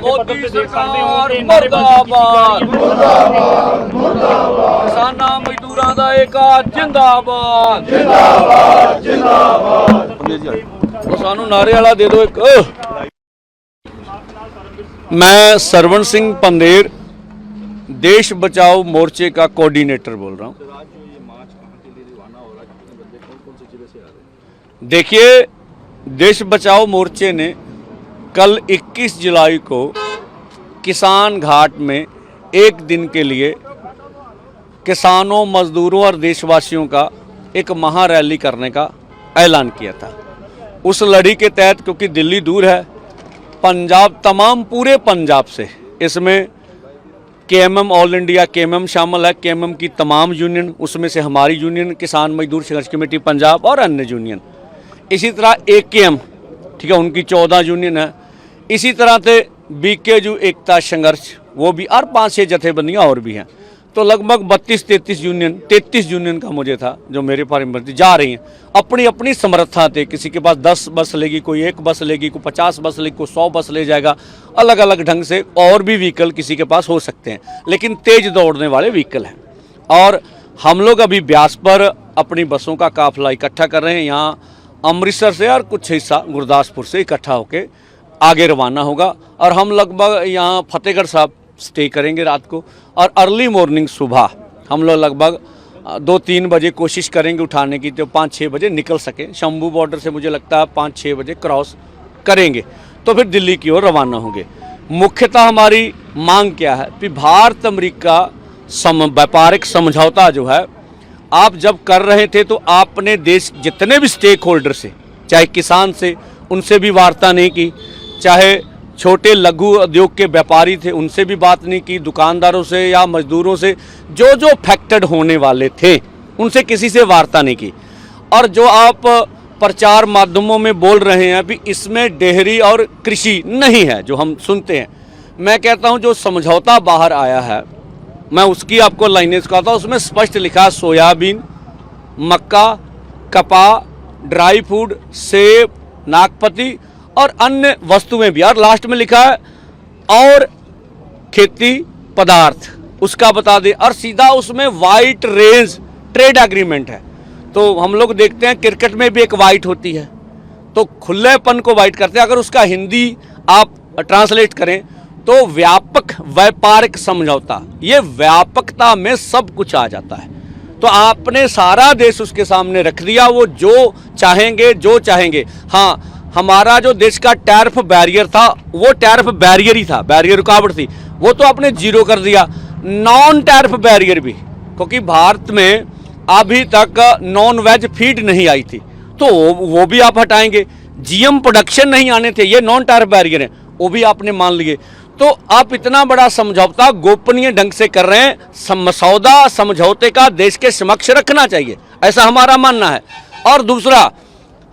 मोदी सरकार मुर्दाबाद किसानां मजदूरां दा एका जिंदाबाद तो सानू नारे वाला दे दो एक। मैं सरवण सिंह पंदेर देश बचाओ मोर्चे का कोऑर्डिनेटर बोल रहा हूँ। देखिए, देश बचाओ मोर्चे ने कल 21 जुलाई को किसान घाट में एक दिन के लिए किसानों, मजदूरों और देशवासियों का एक महा रैली करने का ऐलान किया था। उस लड़ी के तहत, क्योंकि दिल्ली दूर है, पंजाब, तमाम पूरे पंजाब से, इसमें केएमएम ऑल इंडिया केएमएम शामिल है, केएमएम की तमाम यूनियन, उसमें से हमारी यूनियन किसान मजदूर संघर्ष कमेटी पंजाब और अन्य यूनियन, इसी तरह एकेएम, ठीक है, उनकी 14 यूनियन है, इसी तरह से बीकेयू एकता संघर्ष, वो भी, और 5-6 जथेबंदियाँ और भी हैं। तो लगभग 33 यूनियन का मुझे था जो मेरे पास जा रही हैं। अपनी अपनी समर्था थे, किसी के पास 10 बस लेगी, कोई 1 बस लेगी, कोई 50 बस लेगी, कोई 100 बस ले जाएगा, अलग अलग ढंग से और भी व्हीकल किसी के पास हो सकते हैं, लेकिन तेज दौड़ने वाले व्हीकल हैं। और हम लोग अभी ब्यास पर अपनी बसों का काफिला इकट्ठा कर रहे हैं। यहाँ अमृतसर से और कुछ हिस्सा गुरदासपुर से इकट्ठा होकर आगे रवाना होगा और हम लगभग यहाँ फतेहगढ़ साहब स्टे करेंगे रात को, और अर्ली मॉर्निंग सुबह हम लोग लगभग 2-3 बजे कोशिश करेंगे उठाने की, तो 5-6 बजे निकल सकें। शंभू बॉर्डर से मुझे लगता है 5-6 बजे क्रॉस करेंगे, तो फिर दिल्ली की ओर रवाना होंगे। मुख्यतः हमारी मांग क्या है कि भारत अमेरिका व्यापारिक समझौता जो है, आप जब कर रहे थे तो आपने देश जितने भी स्टेक होल्डर से, चाहे किसान से, उनसे भी वार्ता नहीं की, चाहे छोटे लघु उद्योग के व्यापारी थे उनसे भी बात नहीं की, दुकानदारों से या मजदूरों से, जो जो अफेक्टेड होने वाले थे उनसे किसी से वार्ता नहीं की। और जो आप प्रचार माध्यमों में बोल रहे हैं कि इसमें डेयरी और कृषि नहीं है, जो हम सुनते हैं, मैं कहता हूं जो समझौता बाहर आया है, मैं उसकी आपको लाइनेज कहता हूँ। उसमें स्पष्ट लिखा है सोयाबीन, मक्का, कपास, ड्राई फूड, सेब, नाशपाती और अन्य वस्तुएं भी, और लास्ट में लिखा है और खेती पदार्थ, उसका बता दें, और सीधा उसमें वाइट रेंज ट्रेड एग्रीमेंट है। तो हम लोग देखते हैं क्रिकेट में भी एक वाइट होती है, तो खुलेपन को वाइट करते हैं। अगर उसका हिंदी आप ट्रांसलेट करें तो व्यापक व्यापारिक समझौता, ये व्यापकता में सब कुछ आ जाता है। तो आपने सारा देश उसके सामने रख दिया, वो जो चाहेंगे जो चाहेंगे। हाँ, हमारा जो देश का टैरिफ बैरियर था, वो टैरिफ बैरियर ही था, बैरियर रुकावट थी, वो तो आपने जीरो कर दिया। नॉन टैरिफ बैरियर भी, क्योंकि भारत में अभी तक नॉन वेज फीड नहीं आई थी, तो वो भी आप हटाएंगे। जीएम प्रोडक्शन नहीं आने थे, ये नॉन टैरिफ बैरियर है, वो भी आपने मान लिए। तो आप इतना बड़ा समझौता गोपनीय ढंग से कर रहे हैं। मसौदा समझौते का देश के समक्ष रखना चाहिए, ऐसा हमारा मानना है। और दूसरा,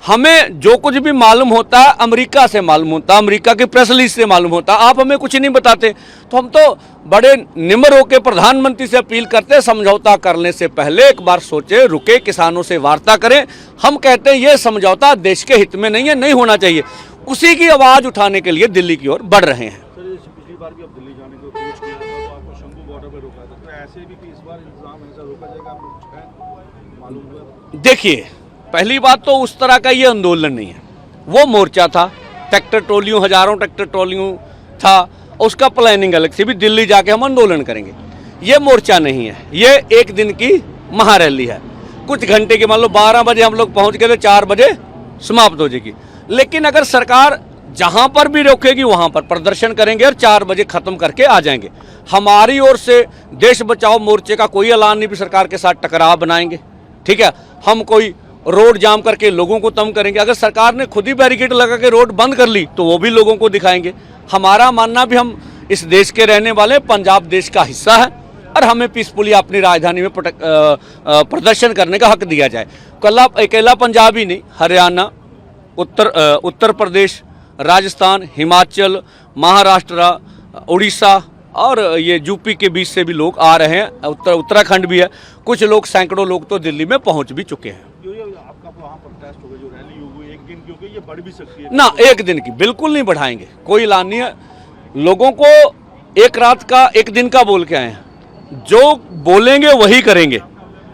हमें जो कुछ भी मालूम होता है अमेरिका से मालूम होता है, अमेरिका की प्रेस रिलीज से मालूम होता है, आप हमें कुछ नहीं बताते। तो हम तो बड़े निम्र होकर प्रधानमंत्री से अपील करते हैं, समझौता करने से पहले एक बार सोचे, रुके, किसानों से वार्ता करें। हम कहते हैं ये समझौता देश के हित में नहीं है, नहीं होना चाहिए। उसी की आवाज़ उठाने के लिए दिल्ली की ओर बढ़ रहे हैं। पिछली बार भी आप दिल्ली जाने को कोशिश किया था, तो आपको शंभू बॉर्डर पर रोका था, तो ऐसे भी कि इस बार इंतजाम ऐसा रोका जाएगा, आपको कुछ है मालूम हुआ? देखिए, पहली बात तो उस तरह का ये आंदोलन नहीं है, वो मोर्चा था, ट्रैक्टर ट्रॉलियों, हजारों ट्रैक्टर ट्रॉलियों था, उसका प्लानिंग अलग थी भी दिल्ली जाके हम आंदोलन करेंगे। ये मोर्चा नहीं है, ये एक दिन की महारैली है, कुछ घंटे की, मान लो 12 बजे हम लोग पहुंच गए तो 4 बजे समाप्त हो जाएगी। लेकिन अगर सरकार जहां पर भी रोकेगी वहां पर प्रदर्शन करेंगे और 4 बजे खत्म करके आ जाएंगे। हमारी ओर से देश बचाओ मोर्चे का कोई ऐलान नहीं भी सरकार के साथ टकराव बनाएंगे, ठीक है, हम कोई रोड जाम करके लोगों को तंग करेंगे। अगर सरकार ने खुद ही बैरिकेड लगा के रोड बंद कर ली तो वो भी लोगों को दिखाएंगे। हमारा मानना भी, हम इस देश के रहने वाले, पंजाब देश का हिस्सा है और हमें पीसफुली अपनी राजधानी में प्रदर्शन करने का हक दिया जाए। अकेला पंजाब ही नहीं, हरियाणा, उत्तर प्रदेश, राजस्थान, हिमाचल, महाराष्ट्र, उड़ीसा और ये यूपी के बीच से भी लोग आ रहे हैं, उत्तराखंड भी है, कुछ लोग, सैकड़ों लोग तो दिल्ली में पहुंच भी चुके हैं। आपका वहाँ प्रोटेस्ट होगा, जो रैली होगी एक दिन की होगी, ये बढ़ भी सकती है ना, एक दिन की बिल्कुल नहीं बढ़ाएंगे, कोई ऐलान नहीं है। लोगों को एक रात का एक दिन का बोल के आए हैं, जो बोलेंगे वही करेंगे,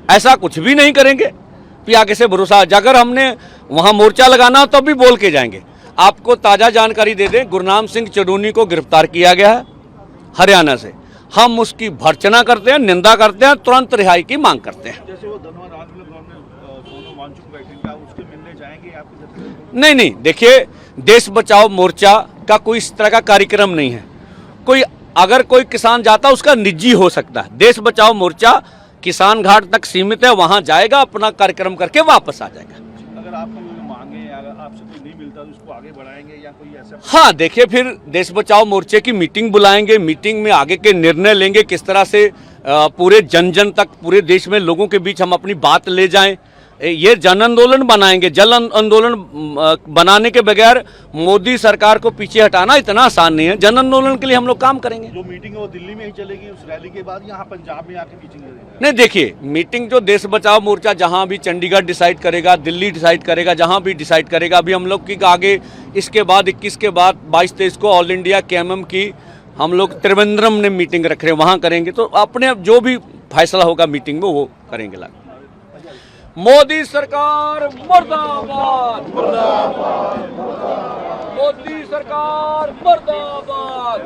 ऐसा कुछ भी नहीं करेंगे कि आगे से भरोसा। अगर हमने वहां मोर्चा लगाना तो भी बोल के जाएंगे। आपको ताज़ा जानकारी दे दें, गुरनाम सिंह चडूनी को गिरफ्तार किया गया है हरियाणा से। हम उसकी भर्त्सना करते हैं, निंदा करते हैं, तुरंत रिहाई की मांग करते हैं। जैसे वो धनवाद आंदोलन सोनू वांगचुक बैठे, क्या उसके मिलने जाएंगे आपकी जगह? नहीं नहीं, देखिए, देश बचाओ मोर्चा का कोई इस तरह का कार्यक्रम नहीं है। कोई अगर कोई किसान जाता उसका निजी हो सकता है। देश बचाओ मोर्चा किसान घाट तक सीमित है, वहां जाएगा, अपना कार्यक्रम करके वापस आ जाएगा। अगर आपकी कोई मांगे, अगर आपसे कोई नहीं मिलता तो उसको आगे बढ़ाएंगे या कोई ऐसा? हाँ, देखिए, फिर देश बचाओ मोर्चे की मीटिंग बुलाएंगे, मीटिंग में आगे के निर्णय लेंगे, किस तरह से पूरे जन जन तक, पूरे देश में लोगों के बीच हम अपनी बात ले जाएं। ये जन आंदोलन बनाएंगे। जन आंदोलन बनाने के बगैर मोदी सरकार को पीछे हटाना इतना आसान नहीं है। जन आंदोलन के लिए हम लोग काम करेंगे। जो मीटिंग है वो दिल्ली में ही चलेगी उस रैली के बाद, यहाँ पंजाब में आके मीटिंग करेंगे? नहीं, देखिए, मीटिंग जो देश बचाओ मोर्चा जहां भी चंडीगढ़ डिसाइड करेगा, दिल्ली डिसाइड करेगा, जहां भी डिसाइड करेगा। अभी हम लोग की आगे इसके बाद 21 के बाद 22-23 को ऑल इंडिया केएमएम की हम लोग त्रिवेंद्रम में मीटिंग रख रहे हैं, वहां करेंगे। तो अपने जो भी फैसला होगा मीटिंग में वो करेंगे लागू। मोदी सरकार मुर्दाबाद, मोदी सरकार मुर्दाबाद,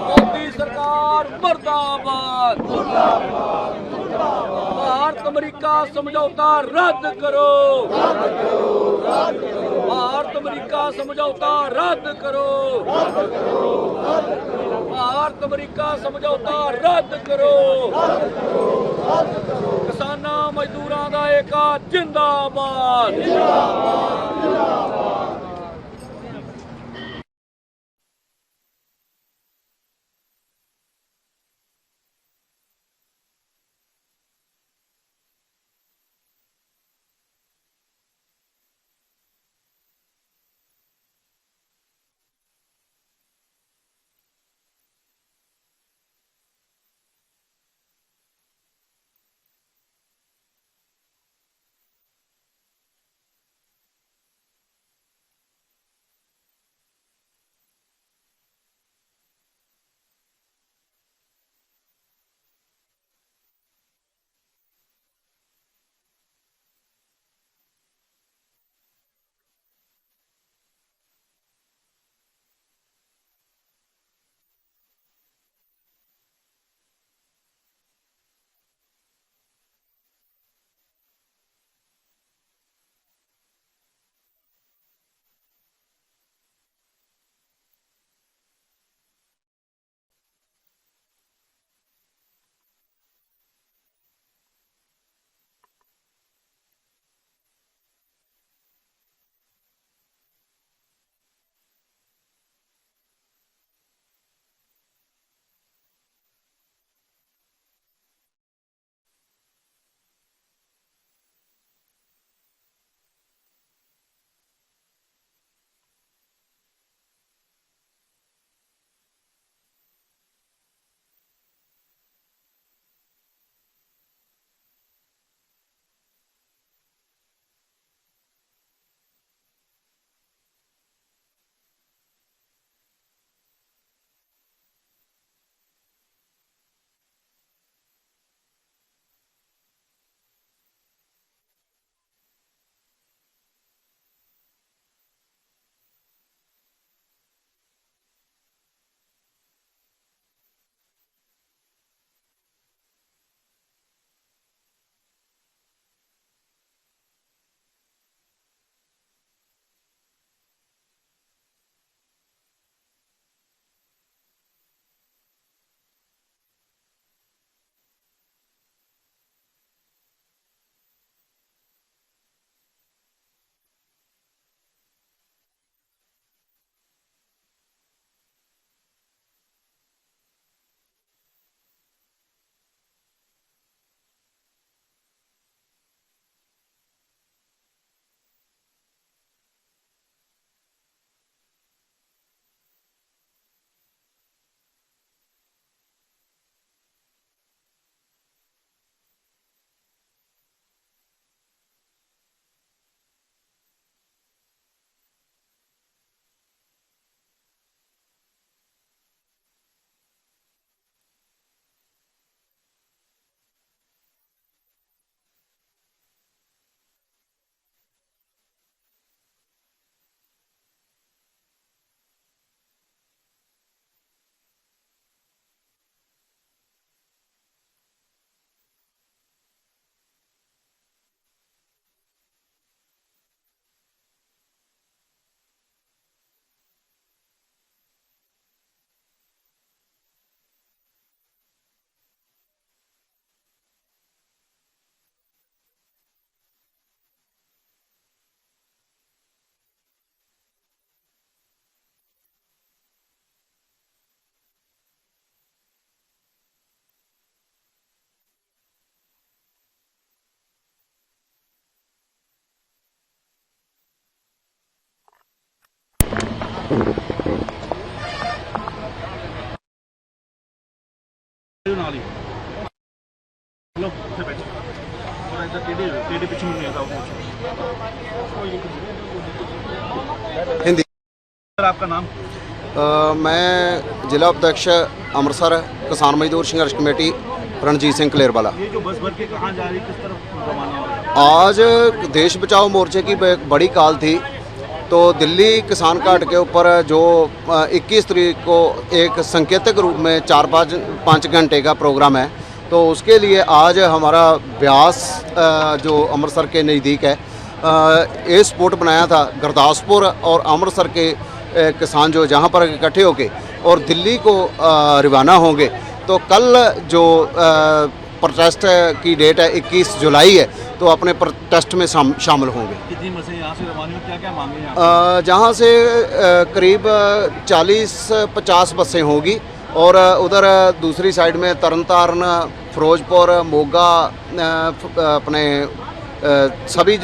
मोदी सरकार मुर्दाबाद। भारत अमेरिका समझौता रद्द करो, भारत अमेरिका समझौता रद्द करो, भारत अमेरिका समझौता रद्द करो। किसानां मजदूरां दा एका जिंदाबाद। ਨਾਲ ਹੀ ਲੋ ਉੱਥੇ ਬੈਠੋ ਥੋੜਾ ਇਧਰ ਟੇਡੇ ਪਿੱਛੇ ਨੂੰ ਨਹੀਂ ਆਉਂਦਾ हिंदी। सर आपका नाम मैं जिला उपाध्यक्ष अमृतसर किसान मजदूर संघर्ष कमेटी रणजीत सिंह कलेरवाला। ये जो बस भर के कहाँ जा रही है किस तरफ रवाना हो रही है? आज देश बचाओ मोर्चे की एक बड़ी कॉल थी, तो दिल्ली किसान घाट के ऊपर जो 21 तारीख को एक संकेतक रूप में 4-5 घंटे का प्रोग्राम है, तो उसके लिए आज हमारा ब्यास जो अमृतसर के नज़दीक है एयरपोर्ट बनाया था। गुरदासपुर और अमृतसर के किसान जो जहाँ पर इकट्ठे होके और दिल्ली को रवाना होंगे। तो कल जो प्रोटेस्ट की डेट है 21 जुलाई है, तो अपने प्रोटेस्ट में शामिल होंगे। कितनी बसें यहाँ से रवाना हुई, क्या क्या मांगे यहाँ जहाँ से करीब 40-50 बसें होगी और उधर दूसरी साइड में तरनतारन, फिरोजपुर, मोगा, अपने सभी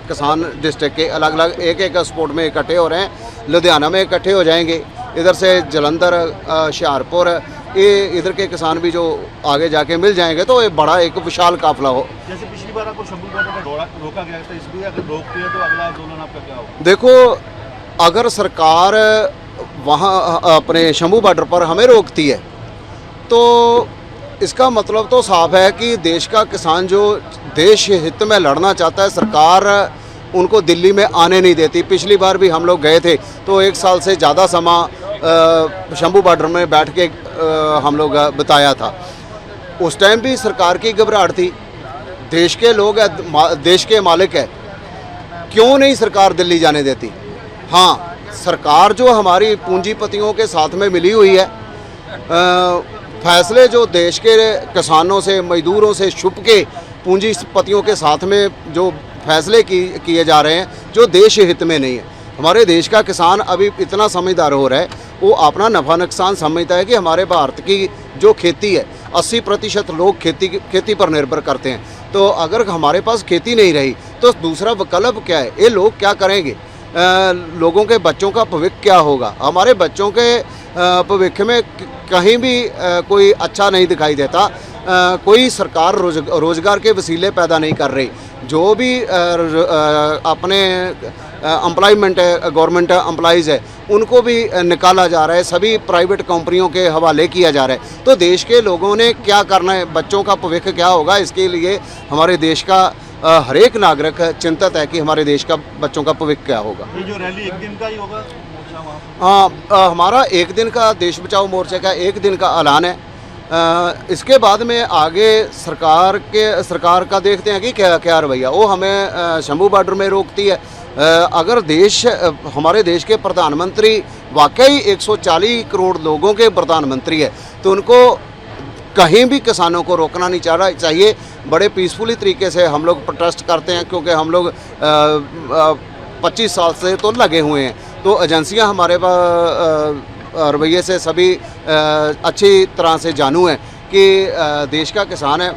किसान डिस्ट्रिक्ट के अलग अलग एक स्पॉट में इकट्ठे हो रहे हैं। लुधियाना में इकट्ठे हो जाएंगे, इधर से जलंधर, हुशियारपुर, ये इधर के किसान भी जो आगे जाके मिल जाएंगे, तो ये बड़ा एक विशाल काफिला हो। जैसे पिछली बार आपको शंभू बॉर्डर पर रोका गया था, इसलिए अगर रोकते हैं तो अगला आंदोलन आपका क्या होगा? देखो, अगर सरकार वहाँ अपने शंभू बॉर्डर पर हमें रोकती है, तो इसका मतलब तो साफ है कि देश का किसान जो देश हित में लड़ना चाहता है, सरकार उनको दिल्ली में आने नहीं देती। पिछली बार भी हम लोग गए थे, तो 1 साल से ज़्यादा समा शंभू बॉर्डर में बैठ के हम लोग बिताया था। उस टाइम भी सरकार की घबराहट थी। देश के लोग है, देश के मालिक है, क्यों नहीं सरकार दिल्ली जाने देती? हाँ, सरकार जो हमारी पूंजीपतियों के साथ में मिली हुई है, फैसले जो देश के किसानों से, मजदूरों से छुप के पूंजीपतियों के साथ में जो फैसले किए जा रहे हैं, जो देश हित में नहीं है। हमारे देश का किसान अभी इतना समझदार हो रहा है, वो अपना नफ़ा नुकसान समझता है कि हमारे भारत की जो खेती है, 80% लोग खेती पर निर्भर करते हैं। तो अगर हमारे पास खेती नहीं रही, तो दूसरा विकल्प क्या है? ये लोग क्या करेंगे? लोगों के बच्चों का भविष्य क्या होगा? हमारे बच्चों के भविष्य में कहीं भी कोई अच्छा नहीं दिखाई देता। कोई सरकार रोज़गार के वसीले पैदा नहीं कर रही। जो भी अपने एम्प्लॉयमेंट है, गवर्नमेंट एम्प्लॉइज़ है, उनको भी निकाला जा रहा है, सभी प्राइवेट कंपनियों के हवाले किया जा रहा है। तो देश के लोगों ने क्या करना है? बच्चों का भविष्य क्या होगा? इसके लिए हमारे देश का हर एक नागरिक चिंतित है कि हमारे देश का बच्चों का भविष्य क्या होगा। ये जो रैली 1 दिन का ही होगा मोर्चा वहाँ पर? हाँ, हमारा 1 दिन का देश बचाओ मोर्चे का 1 दिन का ऐलान है। इसके बाद में आगे सरकार का देखते हैं कि क्या रवैया। वो हमें शंभू बॉर्डर में रोकती है। अगर हमारे देश के प्रधानमंत्री वाकई 140 करोड़ लोगों के प्रधानमंत्री है, तो उनको कहीं भी किसानों को रोकना नहीं चाहिए। बड़े पीसफुली तरीके से हम लोग प्रोटेस्ट करते हैं, क्योंकि हम लोग 25 साल से तो लगे हुए हैं। तो एजेंसियां हमारे रवैये से सभी अच्छी तरह से जानू हैं कि देश का किसान है,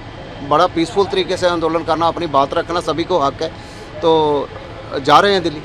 बड़ा पीसफुल तरीके से आंदोलन करना, अपनी बात रखना सभी को हक है। तो जा रहे हैं दिल्ली।